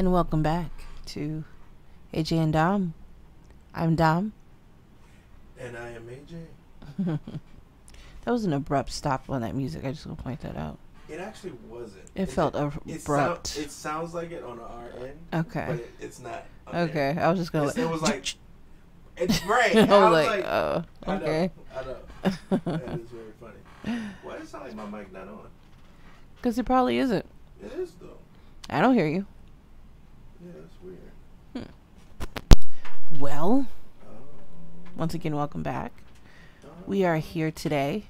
And welcome back to AJ and Dom. I'm Dom. And I am AJ. That was an abrupt stop on that music. I just want to point that out. It actually wasn't. It felt abrupt. It sounds like it on our end. Okay. But it's not. Okay. I was just going to It was like... It's right. I was like, oh, okay. I know. That is very funny. Why does it sound like my mic not on? Because it probably isn't. It is, though. I don't hear you. Yeah, that's weird. Well, once again, welcome back. We are here today,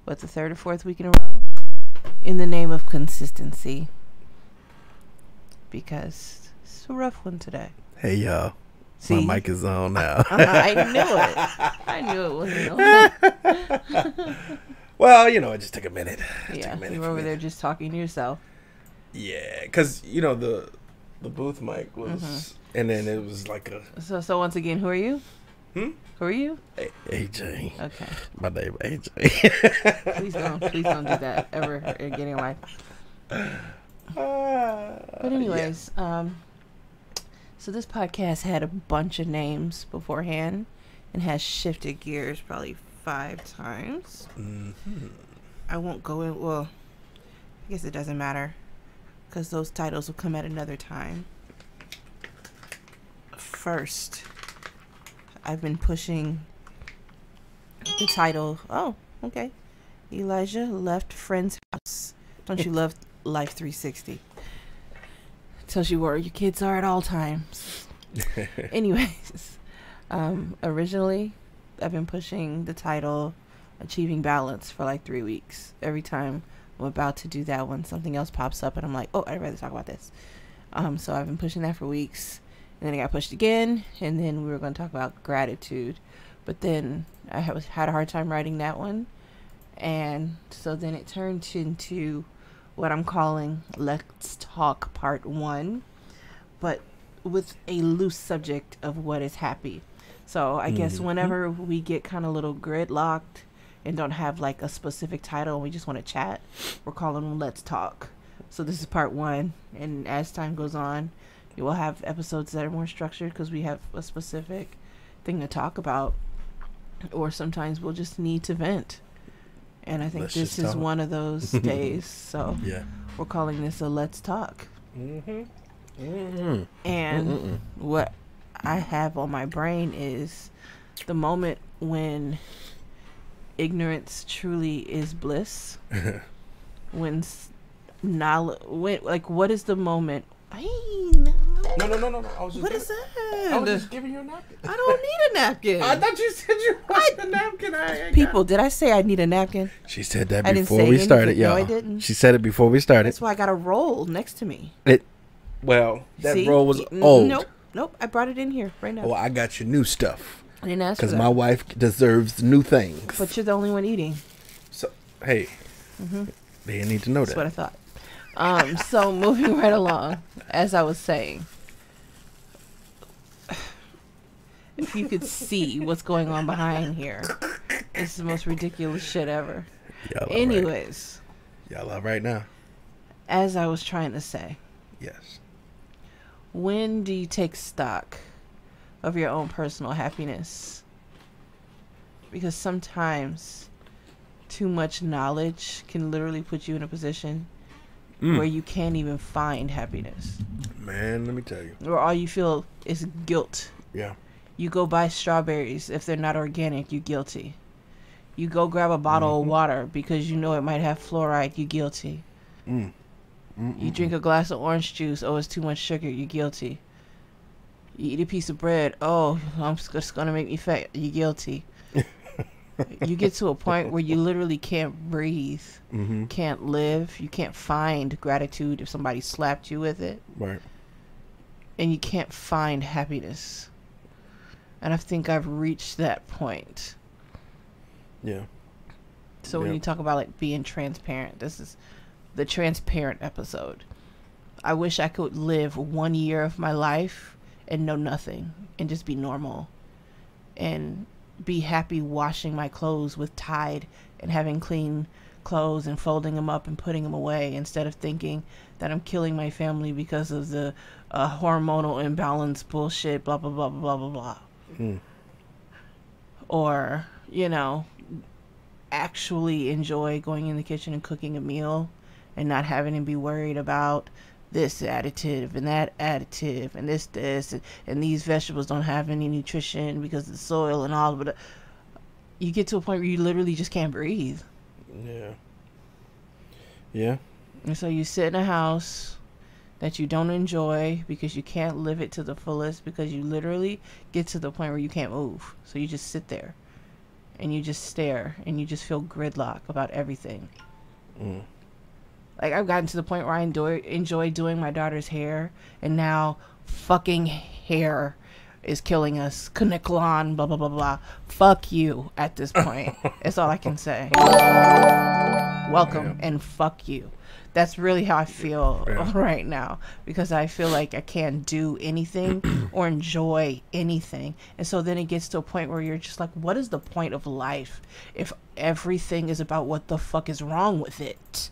the third or fourth week in a row, in the name of consistency. Because it's a rough one today. Hey, y'all. See? My mic is on now. I knew it. I knew it wasn't on. Well, it just took a minute. Yeah, you were over there just talking to yourself. Yeah, because, the booth mic was, and then it was like a... So once again, who are you? Who are you? AJ. Okay. My name AJ. Please don't do that ever again in life. But anyways, so this podcast had a bunch of names beforehand and has shifted gears probably 5 times. I won't go in. Well, I guess it doesn't matter because those titles will come at another time. First, I've been pushing the title. Oh, okay. Elijah left friend's house. Don't you love Life 360? Tells you where your kids are at all times. Anyways, originally, I've been pushing the title Achieving Balance for like 3 weeks. Every time I'm about to do that one, something else pops up and I'm like, oh, I'd rather talk about this. So I've been pushing that for weeks. And then it got pushed again, and then we were going to talk about gratitude. But then I had a hard time writing that one. And so then it turned into what I'm calling Let's Talk Part 1, but with a loose subject of what is happy. So I guess whenever we get kind of a little gridlocked and don't have like a specific title and we just want to chat, we're calling them Let's Talk. So this is Part 1, and as time goes on, we will have episodes that are more structured because we have a specific thing to talk about, or sometimes we'll just need to vent. And I think this is one of those days. So yeah, we're calling this a Let's Talk. And what I have on my brain is the moment when ignorance truly is bliss. When knowledge, what is the moment? No. What is that? I was just giving you a napkin. I don't need a napkin. I thought you said you wanted a napkin. People, did I say I need a napkin? She said that before we started, y'all. No, I didn't. She said it before we started. That's why I got a roll next to me. That roll was old. Nope. I brought it in here right now. Well, I got you new stuff. I didn't ask for that. Because my wife deserves new things. But you're the only one eating. So, hey. They need to know that. That's what I thought. So moving right along, as I was saying, if you could see what's going on behind here, it's the most ridiculous shit ever. Anyways, y'all are right now. As I was trying to say, yes. When do you take stock of your own personal happiness? Because sometimes too much knowledge can literally put you in a position where you can't even find happiness. Man, let me tell you. Or all you feel is guilt. Yeah. You go buy strawberries. If they're not organic, you're guilty. You go grab a bottle of water because you know it might have fluoride, you're guilty. You drink a glass of orange juice. Oh, it's too much sugar, you're guilty. You eat a piece of bread. Oh, it's going to make me fat, you're guilty. You get to a point where you literally can't breathe, can't live, you can't find gratitude if somebody slapped you with it. Right. And you can't find happiness. And I think I've reached that point. Yeah. So when you talk about like being transparent, this is the transparent episode. I wish I could live 1 year of my life and know nothing and just be normal and be happy washing my clothes with Tide and having clean clothes and folding them up and putting them away instead of thinking that I'm killing my family because of the hormonal imbalance bullshit, blah, blah, blah, blah, blah, blah. Or, you know, actually enjoy going in the kitchen and cooking a meal and not having to be worried about this additive and that additive and this and these vegetables don't have any nutrition because of the soil and all of it. You get to a point where you literally just can't breathe. Yeah. And so you sit in a house that you don't enjoy because you can't live it to the fullest, because you literally get to the point where you can't move. So you just sit there and you just stare and you just feel gridlock about everything. Like, I've gotten to the point where I enjoy doing my daughter's hair, and now fucking hair is killing us. Kaniklan, blah, blah, blah, blah. Fuck you at this point. That's all I can say. Welcome and fuck you. That's really how I feel right now, because I feel like I can't do anything or enjoy anything. And so then it gets to a point where you're just like, what is the point of life if everything is about what the fuck is wrong with it?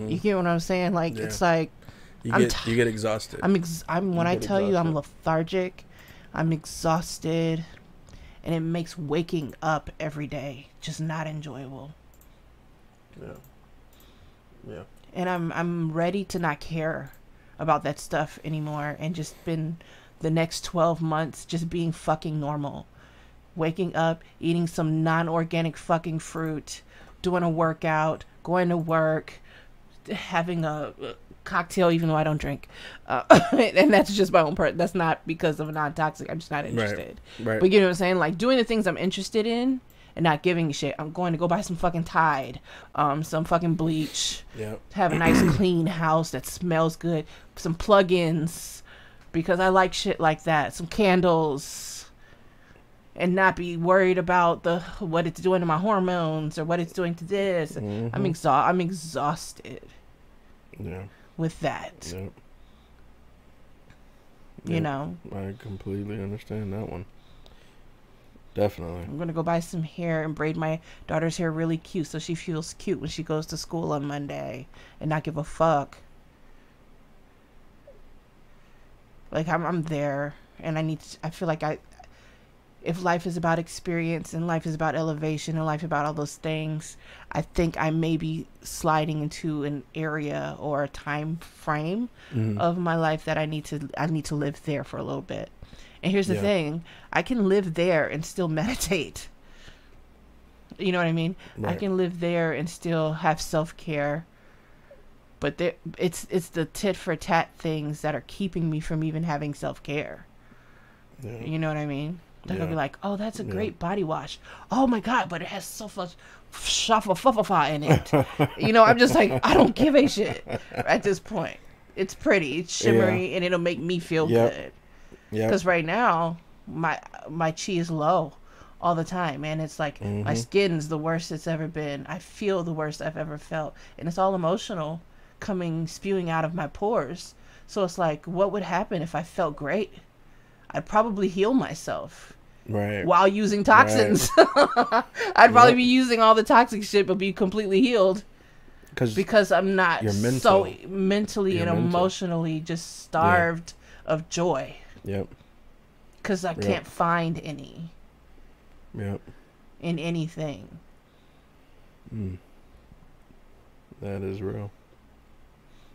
You get what I'm saying? Like, it's like you get exhausted. When I tell you I'm lethargic, I'm exhausted, and it makes waking up every day just not enjoyable. Yeah. And I'm ready to not care about that stuff anymore and just spend the next 12 months just being fucking normal. Waking up, eating some non-organic fucking fruit, doing a workout, going to work, having a cocktail even though I don't drink. And that's just my own part. That's not because of a non-toxic. I'm just not interested. Right. But you know what I'm saying? Like, doing the things I'm interested in and not giving a shit. I'm going to go buy some fucking Tide, some fucking bleach, have a nice clean house that smells good, some plug-ins, because I like shit like that, some candles, and not be worried about what it's doing to my hormones or what it's doing to this. I'm exhausted with that. You know? I completely understand that one. Definitely. I'm going to go buy some hair and braid my daughter's hair really cute so she feels cute when she goes to school on Monday and not give a fuck. Like, I'm there, and I feel like if life is about experience and life is about elevation and life about all those things, I think I may be sliding into an area or a time frame of my life that I need to live there for a little bit. And here's the thing, I can live there and still meditate. You know what I mean? Right. I can live there and still have self-care. But it's the tit for tat things that are keeping me from even having self-care. You know what I mean? Like, I'll be like, oh, that's a great body wash. Oh my God, but it has so much shafa in it. You know, I'm just like, I don't give a shit at this point. It's pretty, it's shimmery, and it'll make me feel good. Because right now, my chi is low all the time, and it's like my skin's the worst it's ever been. I feel the worst I've ever felt, and it's all emotional, spewing out of my pores. So it's like, what would happen if I felt great? I'd probably heal myself while using toxins. I'd probably be using all the toxic shit, but be completely healed. Because I'm not so mentally and emotionally just starved of joy. Because I can't find any. In anything. That is real.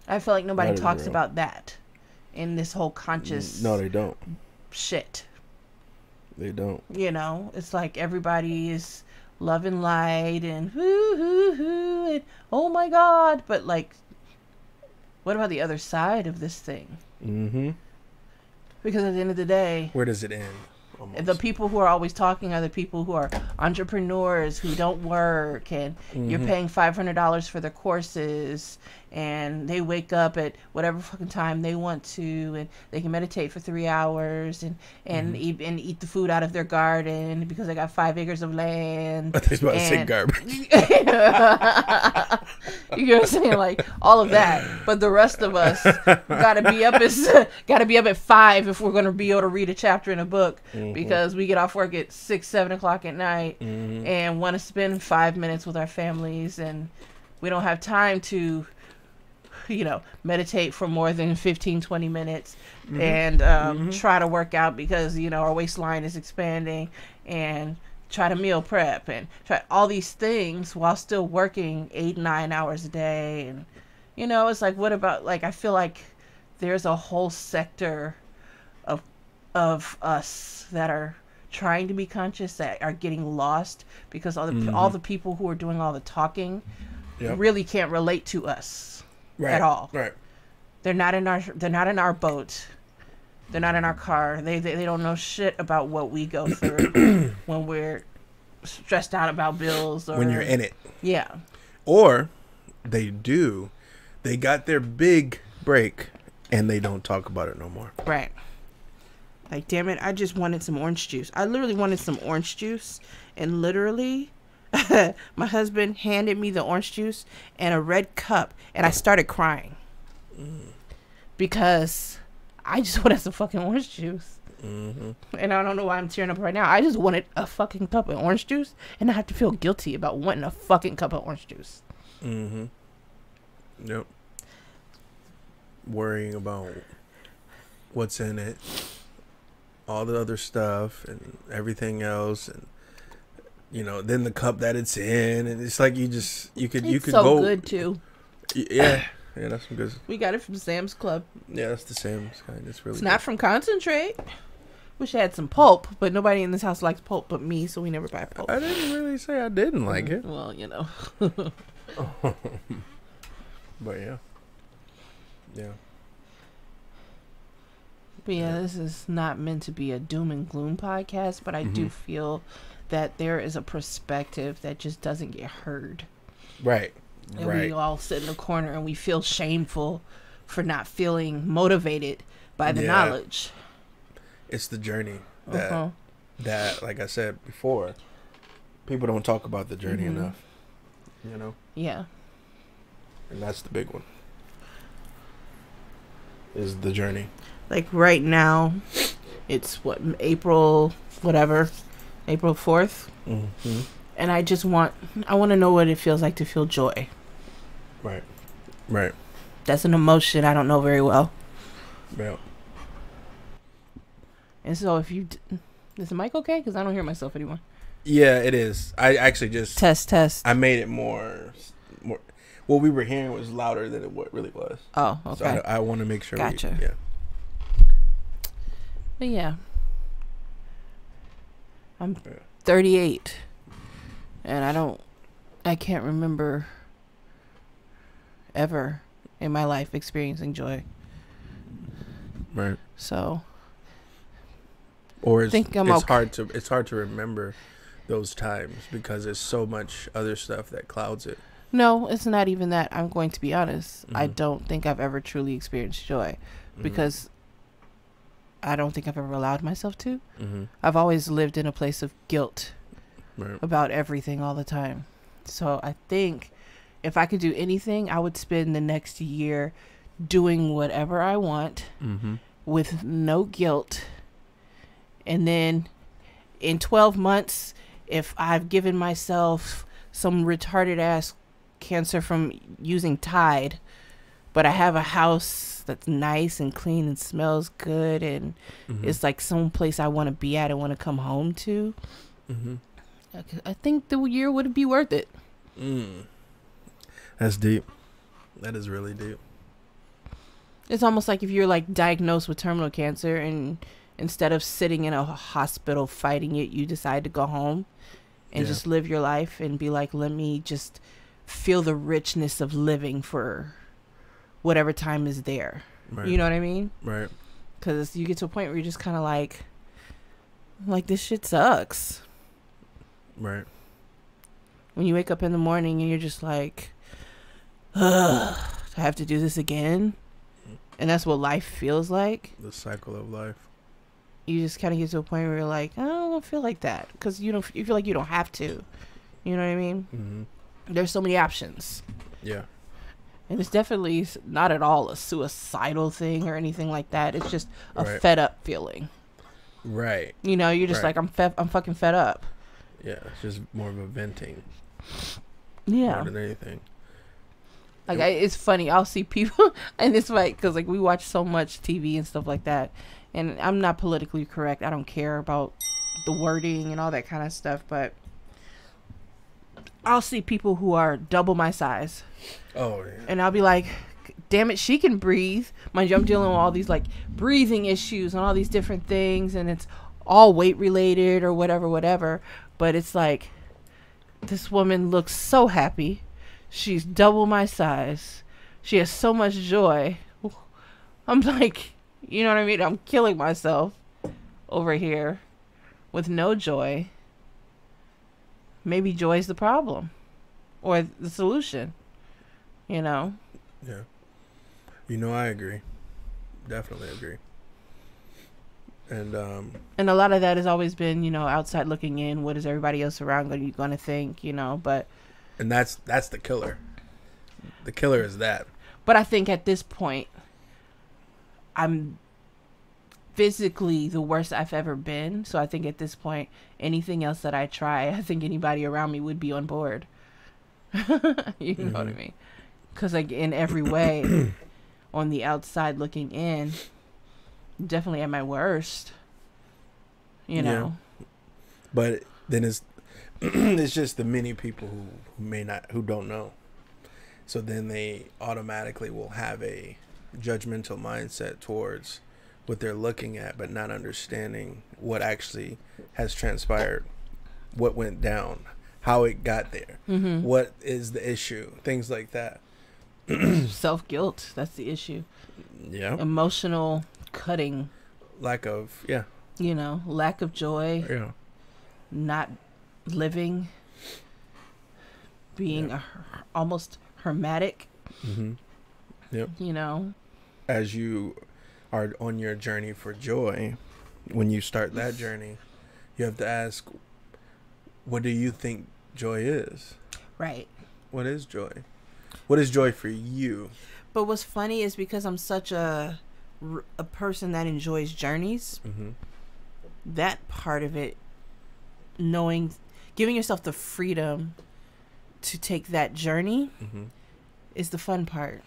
I feel like nobody talks about that in this whole conscious. No, they don't. Shit. They don't. You know, it's like everybody is love and light and hoo and oh my God, but like, what about the other side of this thing? Because at the end of the day, where does it end? Almost. The people who are always talking are the people who are entrepreneurs who don't work, and you're paying $500 for their courses, and they wake up at whatever fucking time they want to, and they can meditate for 3 hours and eat the food out of their garden because they got 5 acres of land. I think about to say garbage. You know what I'm saying? Like, all of that. But the rest of us gotta be up at 5 if we're gonna be able to read a chapter in a book, because we get off work at 6, 7 o'clock at night and want to spend 5 minutes with our families and We don't have time to, meditate for more than 15, 20 minutes and try to work out because, our waistline is expanding, and try to meal prep and try all these things while still working 8-9 hours a day. And, it's like, what about, like, I feel like there's a whole sector of us that are trying to be conscious that are getting lost because all the people who are doing all the talking really can't relate to us at all. Right. They're not in our boat. They're not in our car. They don't know shit about what we go through when we're stressed out about bills or when you're in it. Yeah. Or they do. They got their big break and they don't talk about it no more. Right. Like, damn it, I just wanted some orange juice. I literally wanted some orange juice, and literally, my husband handed me the orange juice and a red cup, and I started crying. Because I just wanted some fucking orange juice. And I don't know why I'm tearing up right now. I just wanted a fucking cup of orange juice, and I have to feel guilty about wanting a fucking cup of orange juice. Yep. Worrying about what's in it. All the other stuff and everything else, and then the cup that it's in, and it's like you could so go good too. Yeah, that's some good. We got it from Sam's Club. Yeah, that's the Sam's kind. It's really. It's not from Concentrate. Wish I had some pulp, but nobody in this house likes pulp but me, so we never buy pulp. I didn't really say I didn't like it. Well, But yeah. But yeah, this is not meant to be a doom and gloom podcast, but I do feel that there is a perspective that just doesn't get heard. Right. And we all sit in the corner and we feel shameful for not feeling motivated by the knowledge. It's the journey that, like I said before, people don't talk about the journey enough. Yeah. And that's the big one. Is the journey. Like right now, it's April 4th. And I want to know what it feels like to feel joy. Right. That's an emotion I don't know very well. Yeah. And so is the mic okay? Because I don't hear myself anymore. Yeah, it is. I actually just test. I made it more. What we were hearing was louder than it really was. Oh, okay. So I want to make sure. Gotcha. But yeah, I'm 38, and I can't remember ever in my life experiencing joy. Right. So. Or it's hard to remember those times because there's so much other stuff that clouds it. No, it's not even that. I'm going to be honest. I don't think I've ever truly experienced joy because I don't think I've ever allowed myself to. I've always lived in a place of guilt about everything all the time. So I think if I could do anything, I would spend the next year doing whatever I want with no guilt. And then in 12 months, if I've given myself some retarded ass cancer from using Tide, but I have a house that's nice and clean and smells good and it's like some place I want to be at and want to come home to, I think the year would be worth it. That's deep. That is really deep. It's almost like if you're like diagnosed with terminal cancer and instead of sitting in a hospital fighting it, you decide to go home and just live your life and be like, let me just feel the richness of living for whatever time is there. Right. You know what I mean? Right. Because you get to a point where you're just kind of like this shit sucks. Right. When you wake up in the morning and you're just like, ugh, I have to do this again. And that's what life feels like. The cycle of life. You just kind of get to a point where you're like, I don't feel like that. Because you feel like you don't have to. You know what I mean? There's so many options. Yeah. And it's definitely not at all a suicidal thing or anything like that. It's just a fed up feeling. Right. You're just like, I'm fucking fed up. Yeah, it's just more of a venting. Yeah. More than anything. Like, it's funny. I'll see people, and it's like, because, like, we watch so much TV and stuff like that, and I'm not politically correct. I don't care about the wording and all that kind of stuff, but I'll see people who are double my size. Oh, yeah. And I'll be like, damn it, she can breathe. Mind you, I'm dealing with all these, like, breathing issues and all these different things, and it's all weight related or whatever. But it's like, this woman looks so happy. She's double my size. She has so much joy. I'm like, you know what I mean? I'm killing myself over here with no joy. Maybe joy's the problem or the solution, you know? Yeah. You know, I agree. Definitely agree. And a lot of that has always been, you know, outside looking in. What is everybody else around going to think, you know? But and that's the killer. The killer is that. But I think at this point, I'm physically the worst I've ever been. So I think at this point, anything else that I try, I think anybody around me would be on board. You know what I mean? Because, like, in every way, on the outside looking in, definitely at my worst. You know? Yeah. But then it's it's just the many people who don't know. So then they automatically will have a judgmental mindset towards what they're looking at, but not understanding what actually has transpired, what went down, how it got there, what is the issue, things like that. Self-guilt, that's the issue. Yeah. Emotional cutting. Lack of, yeah. You know, lack of joy. Yeah. Not living. Being almost hermetic. Yep. You know. As you are on your journey for joy, when you start that journey, you have to ask, what do you think joy is? Right. What is joy? What is joy for you? But what's funny is because I'm such a person that enjoys journeys, that part of it, knowing, giving yourself the freedom to take that journey is the fun part.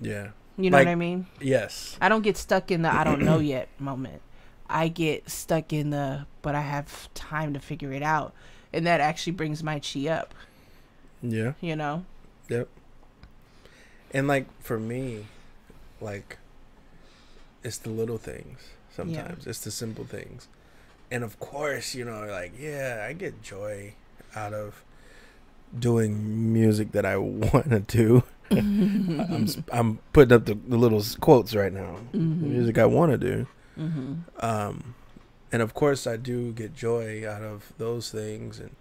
Yeah. You know what I mean? Yes. I don't get stuck in the I don't know yet moment. I get stuck in the, but I have time to figure it out. And that actually brings my chi up. Yeah. You know? Yep. And, like, for me, like, it's the little things sometimes. Yeah. It's the simple things. And, of course, you know, like, yeah, I get joy out of doing music that I want to do. I'm putting up the little quotes right now. The music I want to do. And, of course, I do get joy out of those things. And,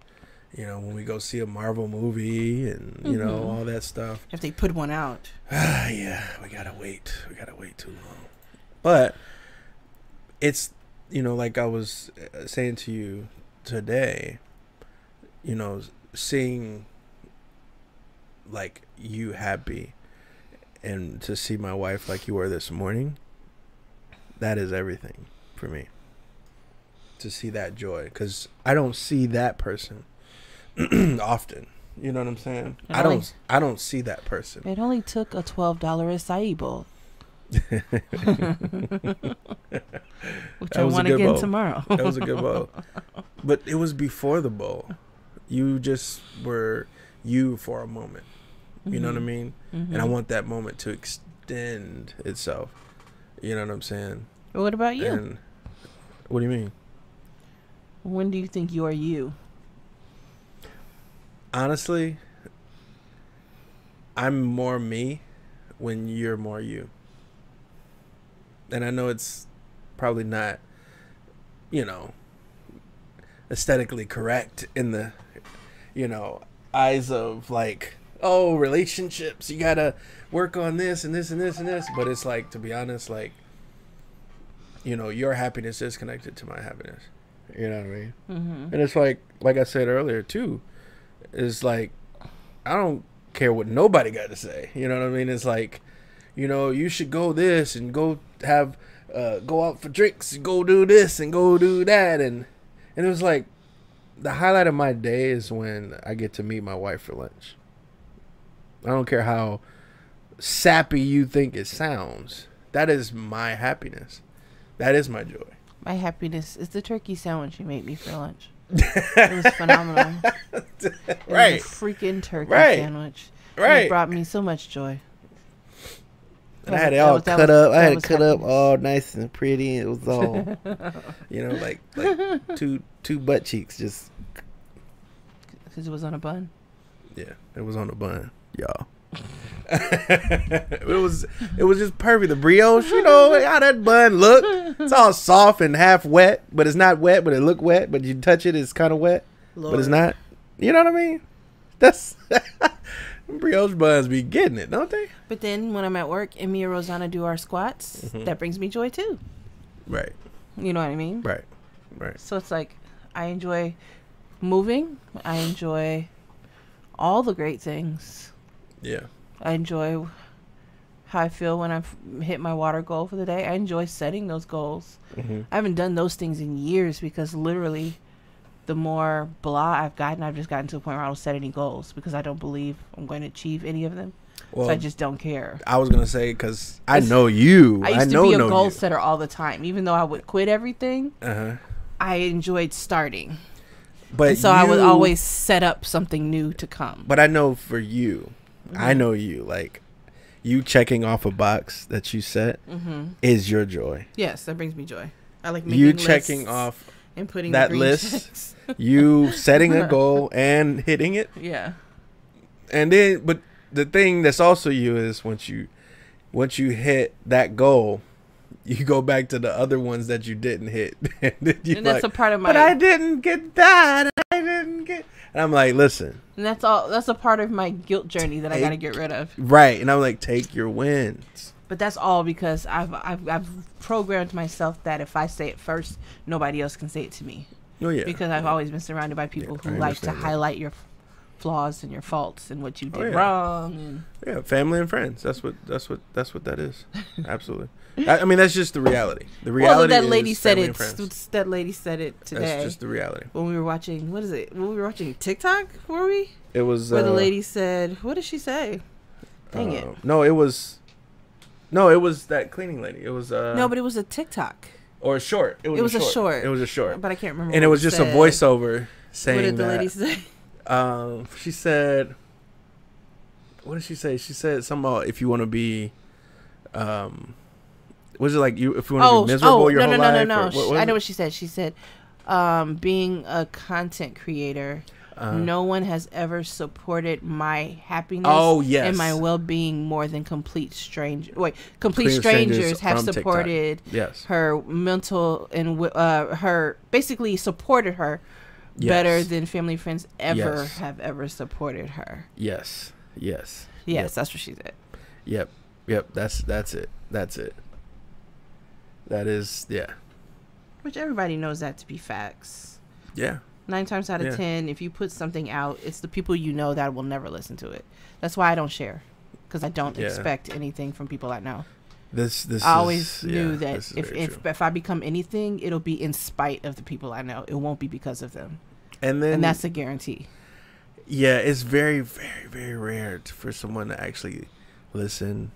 you know, when we go see a Marvel movie and, you know, all that stuff. If they put one out. Yeah, we got to wait. We got to wait too long. But it's, you know, like I was saying to you today, you know, seeing, like, you happy and to see my wife like you were this morning, that is everything for me. To see that joy. Because I don't see that person often. You know what I'm saying? I don't see that person. It only took a $12 acai bowl. Which I want again tomorrow. That was a good bowl. But it was before the bowl. You just were you for a moment. You know what I mean? And I want that moment to extend itself. You know what I'm saying? What about you? And what do you mean? When do you think you are you? Honestly, I'm more me when you're more you. And I know it's probably not, you know, aesthetically correct in the, you know, eyes of, like, oh, relationships, you gotta work on this and this and this and this. But it's like, to be honest, like, you know, your happiness is connected to my happiness. You know what I mean? And it's like I said earlier too, is like, I don't care what nobody got to say. You know what I mean? It's like, you know, you should go this and go have go out for drinks, go do this and go do that, and it was like, the highlight of my day is when I get to meet my wife for lunch. I don't care how sappy you think it sounds. That is my happiness. That is my joy. My happiness is the turkey sandwich you made me for lunch. It was phenomenal. It Right. was a freaking turkey Right. sandwich. Right. It brought me so much joy. And I had it all cut up. I had it cut up all nice and pretty. It was all, like two butt cheeks. Just Because it was on a bun. yeah, it was on a bun, y'all. it was just perfect. The brioche, how that bun look. It's all soft and half wet, but it's not wet. But it look wet. But you touch it, it's kind of wet, Lord. but it's not. You know what I mean? That's brioche buns be getting it, don't they? But then when I'm at work and me and Rosanna do our squats, that brings me joy too. Right. You know what I mean? Right. Right. So it's like I enjoy moving. I enjoy all the great things. Yeah. I enjoy how I feel when I've hit my water goal for the day. I enjoy setting those goals. Mm-hmm. I haven't done those things in years because literally the more blah I've just gotten to a point where I don't set any goals because I don't believe I'm going to achieve any of them. Well, So I just don't care. I was gonna say because I know you. I used to know be a know goal you. setter all the time. Even though I would quit everything, I enjoyed starting. But And so I would always set up something new to come. But I know for you, I know you. Like you checking off a box that you set is your joy. Yes, that brings me joy. I like making You lists checking off and putting that the green list. checks. You setting a goal and hitting it. Yeah. And then, but the thing that's also you is once you hit that goal, you go back to the other ones that you didn't hit. And that's a part of my. But I didn't get that. I didn't get. And I'm like, listen. And that's all. That's a part of my guilt journey that I got to get rid of. Right. And I'm like, take your wins. But that's all because I've programmed myself that if I say it first, nobody else can say it to me. Oh yeah. Because I've always been surrounded by people who like to highlight your flaws and your faults and what you did wrong. And yeah, family and friends. That's what that is. Absolutely. I mean, that's just the reality. The reality. Well, that lady is said family it. and friends. That lady said it today. That's just the reality. When we were watching, what is it? When we were watching TikTok, were we? It was where the lady said, "What did she say?" Dang it! No, it was that cleaning lady. It was no, but it was a TikTok. Or a short. It was a short. It was a short. But I can't remember. And it was just a voiceover saying what did the that. lady say? She said, what did she say? She said something about if you want to be, was it like you if you want to be miserable your whole life? No. I know what she said. She said, being a content creator, no one has ever supported my happiness and my well-being more than complete strangers. Complete strangers have supported her mental and her basically supported her better than family friends have ever supported her. Yes. That's what she said. Yep. That's it. That is Which everybody knows that to be facts. Yeah. 9 times out of 10, if you put something out, it's the people you know that will never listen to it. That's why I don't share, because I don't expect anything from people I know. I always knew that if I become anything, it'll be in spite of the people I know. It won't be because of them. And that's a guarantee. Yeah, it's very, very, very rare for someone to actually listen,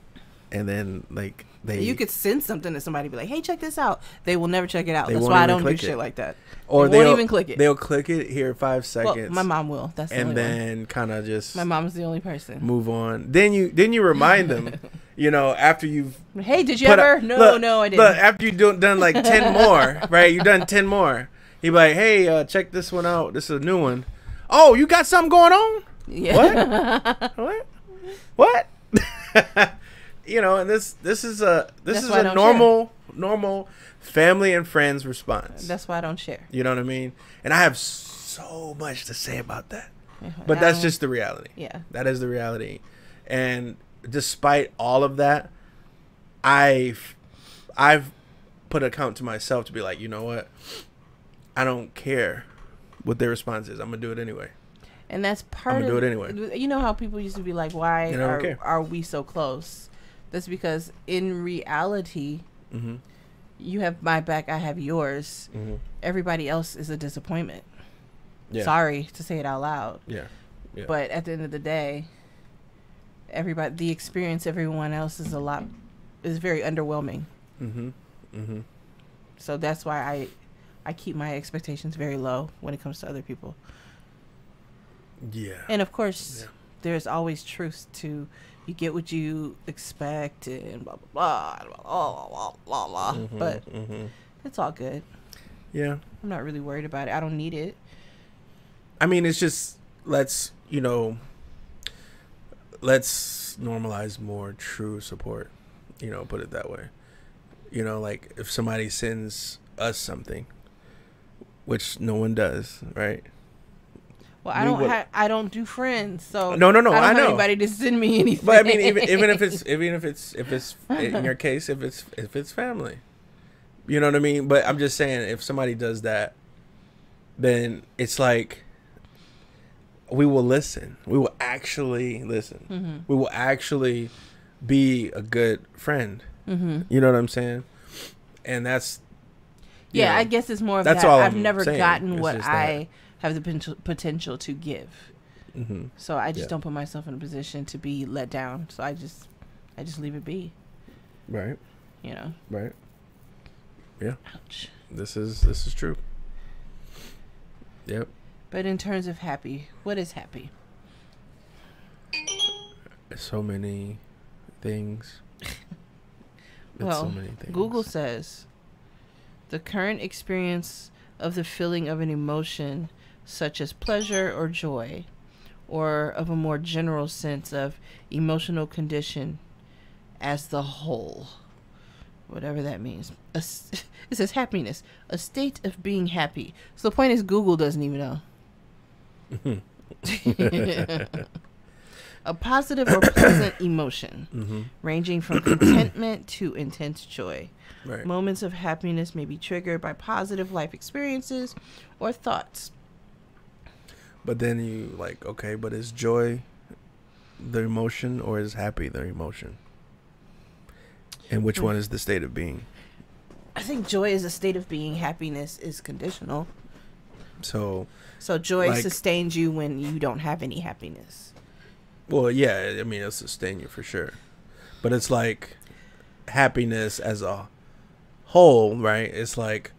and then like you could send something to somebody, be like, "Hey, check this out." They will never check it out. That's why I don't do shit like that. Or they won't even click it. They'll click it here 5 seconds. Well, my mom will. That's the only one. And then kind of just. My mom's the only person. Move on. Then you remind them, after you've. Hey, did you ever? No, I didn't. Look, after you've done like 10 more, right? You've done 10 more. You'd be like, "Hey, check this one out. This is a new one." Oh, you got something going on? Yeah. What? And this is a normal family and friends response. That's why I don't share. You know what I mean? And I have so much to say about that. But that's just the reality. Yeah. That is the reality. And despite all of that, I've put an account to myself to be like, you know what? I don't care what their response is. I'm going to do it anyway. And that's part of it. I'm going to do it anyway. You know how people used to be like, why are we so close? That's because in reality, you have my back, I have yours. Everybody else is a disappointment. Yeah. Sorry to say it out loud. Yeah. But at the end of the day, the experience everyone else is very underwhelming. So that's why I keep my expectations very low when it comes to other people. Yeah. And of course, there's always truth to, you get what you expect and blah blah blah blah blah blah. But it's all good. Yeah. I'm not really worried about it. I don't need it. I mean, it's just let's normalize more true support. Put it that way. Like if somebody sends us something, which no one does, right? Well, I don't do friends, so no. I don't have know anybody to send me anything. But I mean, even if it's in your case, if it's family, you know what I mean. But I'm just saying, if somebody does that, then it's like we will listen. We will actually listen. We will actually be a good friend. You know what I'm saying? And that's I guess it's more of that's that. all I've I'm never saying. gotten It's what just I have the potential to give. So I just don't put myself in a position to be let down. So I just leave it be. Right. Right. Yeah. Ouch. This is true. Yep. But in terms of happy, what is happy? So many things. Well, so many things. Google says the current experience of the feeling of an emotion such as pleasure or joy, or of a more general sense of emotional condition as the whole, whatever that means. It says happiness, a state of being happy. So the point is, Google doesn't even know. A positive or pleasant emotion, ranging from contentment to intense joy. Right. Moments of happiness may be triggered by positive life experiences or thoughts. But then you okay, but is joy the emotion or is happy the emotion? And which one is the state of being? I think joy is a state of being. Happiness is conditional. So joy sustains you when you don't have any happiness. Well, yeah, I mean, it'll sustain you for sure. But it's like happiness as a whole, right? It's like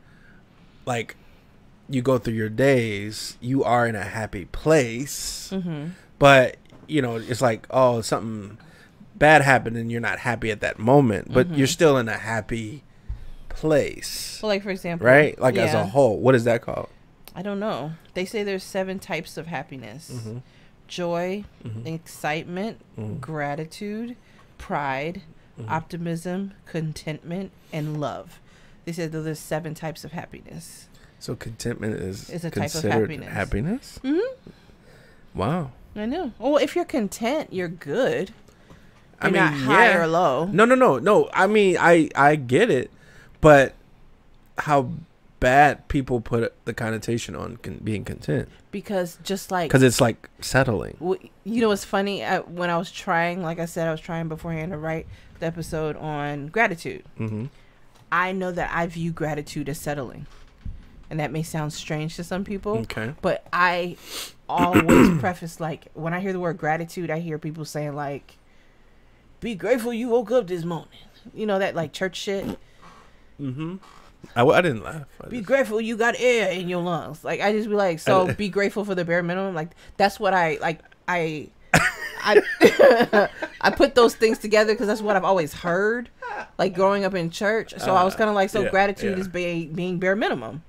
you go through your days, you are in a happy place, but, it's like, oh, something bad happened and you're not happy at that moment, but you're still in a happy place. Well, for example. Right? As a whole. What is that called? I don't know. They say there's 7 types of happiness. Joy, excitement, gratitude, pride, optimism, contentment, and love. They said that there's 7 types of happiness. So contentment is a type of happiness. Happiness? Wow. I know. Well, if you're content, you're good. You're not high or low. No. I mean, I get it, but how bad people put the connotation on being content, because it's like settling. It's funny, when I was trying, like I said, I was trying beforehand to write the episode on gratitude. I know that I view gratitude as settling, and that may sound strange to some people. Okay. But I always preface, when I hear the word gratitude, I hear people saying be grateful you woke up this morning, that church shit. I didn't laugh. Be grateful you got air in your lungs. I just be be grateful for the bare minimum. That's what I I put those things together because that's what I've always heard, growing up in church. So I was kind of gratitude is being bare minimum.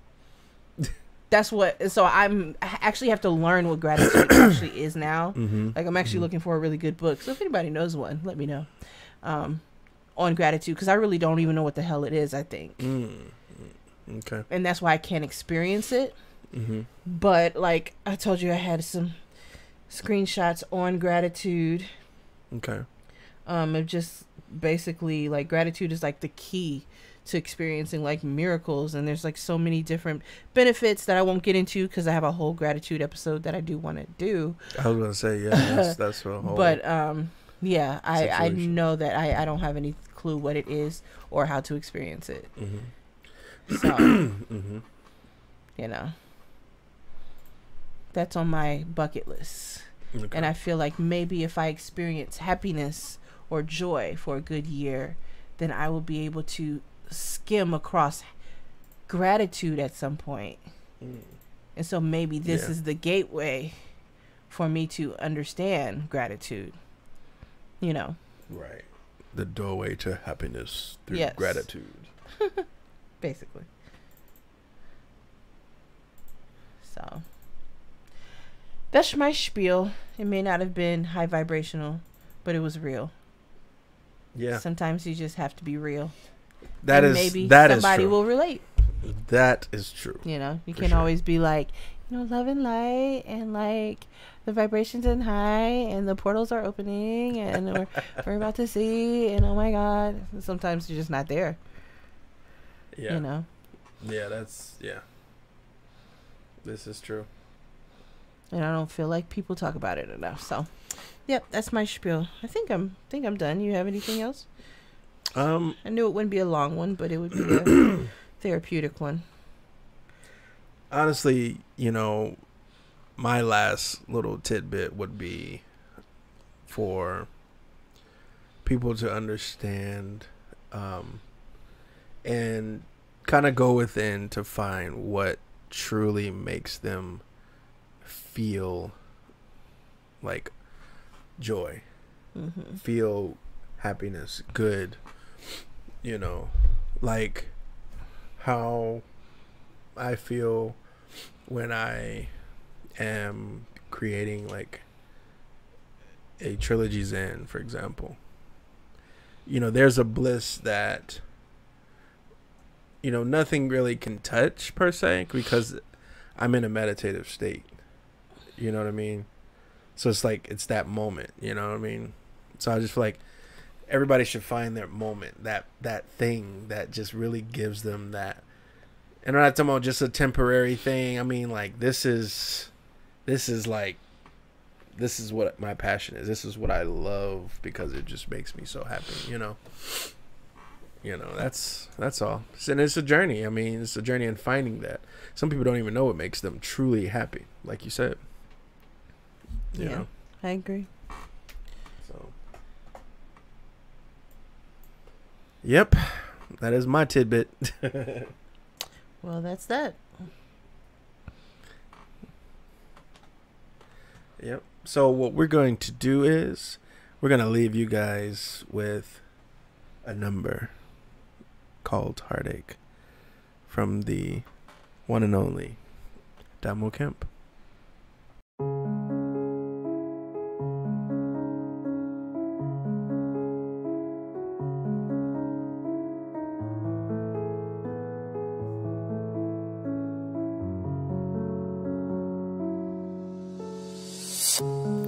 That's what. So I actually have to learn what gratitude actually is now. I'm actually looking for a really good book. So if anybody knows one, let me know. On gratitude, because I really don't even know what the hell it is. I think. Okay. And that's why I can't experience it. But I told you, I had some screenshots on gratitude. Okay. Of just basically gratitude is the key to experiencing miracles, and there's so many different benefits that I won't get into because I have a whole gratitude episode that I do want to do. I was gonna say that's a whole. But I know that I don't have any clue what it is or how to experience it. So, that's on my bucket list. Okay. And I feel like maybe if I experience happiness or joy for a good year, then I will be able to skim across gratitude at some point. And so maybe this is the gateway for me to understand gratitude. You know. Right. The doorway to happiness through gratitude. Basically. So that's my spiel. It may not have been high vibrational, but it was real. Yeah. Sometimes you just have to be real. Maybe somebody will relate. That is true. You know, you can always be like, you know, love and light, and like the vibrations are high, and the portals are opening, and we're about to see, and oh my God. Sometimes you're just not there. Yeah. You know. Yeah, this is true. And I don't feel like people talk about it enough. So, yep, that's my spiel. I think I'm done. You have anything else? I knew it wouldn't be a long one, but it would be a therapeutic one. Honestly, you know, my last little tidbit would be for people to understand and kind of go within to find what truly makes them feel like joy, feel happiness, good, you know, like how I feel when I am creating like a Trilogy's End, for example. You know, there's a bliss that, you know, nothing really can touch per se, because I'm in a meditative state. You know what I mean? So it's like, it's that moment, you know what I mean? So I just feel like everybody should find their moment, that thing that just really gives them that. And I'm not talking about just a temporary thing. I mean, like, this is what my passion is. This is what I love because it just makes me so happy, you know? You know, that's all. And it's a journey. I mean, it's a journey in finding that. Some people don't even know what makes them truly happy, like you said. You know? I agree. So, yep, that is my tidbit. Well, that's that. Yep. So what we're going to do is we're going to leave you guys with a number called Heartache from the one and only Damo Kemp.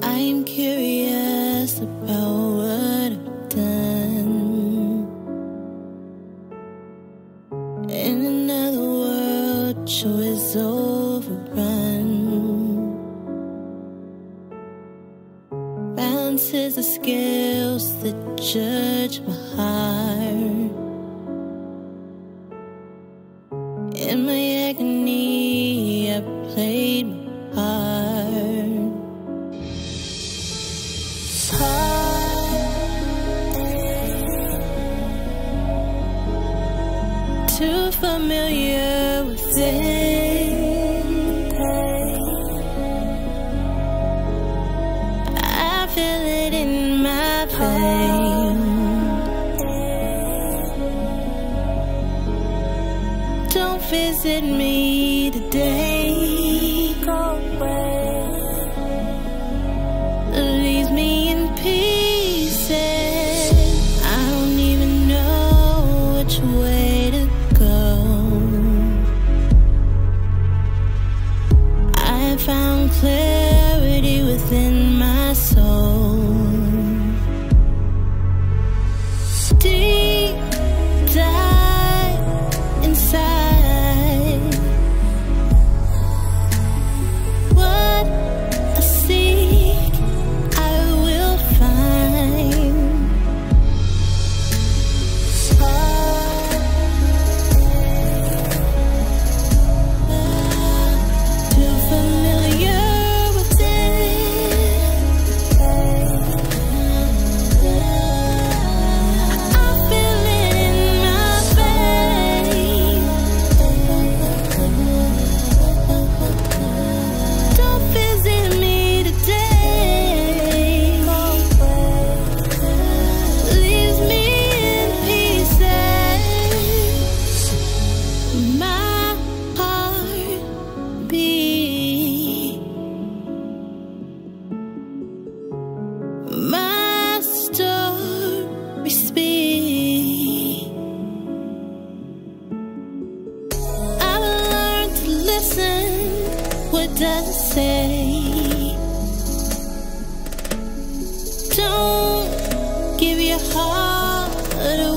I'm curious about what I've done. In another world, choice overrun. Balances the scales that judge my heart. In my agony, I played my part. Too familiar with it. I feel it in my veins. Don't visit me today. Leaves me in pieces. I don't even know which way to go. I found clarity within my soul. Deep dive inside. What I seek, I will find. Too familiar with it. say. Don't give your heart away.